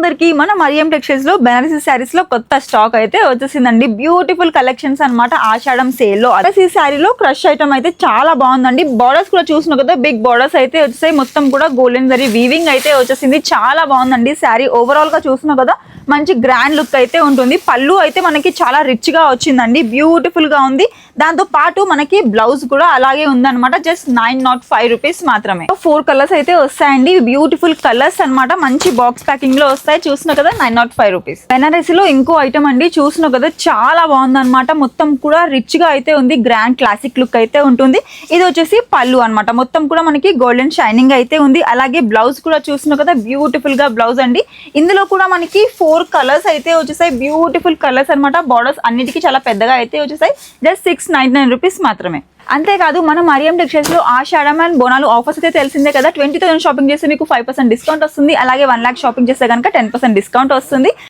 అందరికి మన మరియం టెక్స్టైల్స్ లో బెనారసీ శారీస్ లో కొత్త స్టాక్ అయితే వచ్చేసిందండి. బ్యూటిఫుల్ కలెక్షన్స్ అన్నమాట ఆషాఢం సేల్ లో. ఈ శారీలో క్రష్ ఐటమ్ అయితే చాలా బాగుందండి. బార్డర్స్ కూడా చూసిన కదా బిగ్ బార్డర్స్ అయితే వచ్చేసాయి. మొత్తం కూడా గోల్డెన్ జరీ వీవింగ్ అయితే వచ్చేసింది. చాలా బాగుందండి శారీ. ఓవరాల్ గా చూసిన కదా మంచి గ్రాండ్ లుక్ అయితే ఉంటుంది. పళ్ళు అయితే మనకి చాలా రిచ్ గా వచ్చిందండి. బ్యూటిఫుల్ గా ఉంది. దాంతో పాటు మనకి బ్లౌజ్ కూడా అలాగే ఉందన్నమాట. జస్ట్ 905 రూపీస్ మాత్రమే. 4 కలర్స్ అయితే వస్తాయండి. బ్యూటిఫుల్ కలర్స్ అన్నమాట. మంచి బాక్స్ ప్యాకింగ్ లో వస్తాయి. చూసిన కదా 905 రూపీస్. బెనారసీలో ఇంకో ఐటమ్ అండి. చూసిన కదా చాలా బాగుంది అనమాట. మొత్తం కూడా రిచ్ గా అయితే ఉంది. గ్రాండ్ క్లాసిక్ లుక్ అయితే ఉంటుంది. ఇది వచ్చేసి పళ్ళు అన్నమాట. మొత్తం కూడా మనకి గోల్డెన్ షైనింగ్ అయితే ఉంది. అలాగే బ్లౌజ్ కూడా చూసిన కదా బ్యూటిఫుల్ గా బ్లౌజ్ అండి. ఇందులో కూడా మనకి 4 కలర్స్ అయితే వచ్చేసాయి. బ్యూటిఫుల్ కలర్స్ అన్నమాట. బార్డర్స్ అన్నిటికీ చాలా పెద్దగా అయితే వచ్చేసాయి. జస్ట్ 699 రూపీస్ మాత్రమే. అంతేకాదు మన మరియం టెక్స్టైల్స్ లో ఆషాఢం అండ్ బోనాలు ఆఫర్స్ అయితే తెలిసిందే కదా. 20,000 షాపింగ్ చేస్తే మీకు 5% డిస్కౌంట్ వస్తుంది. అలాగే 1 lakh షాపింగ్ చేస్తే కనుక 10% డిస్కౌంట్ వస్తుంది.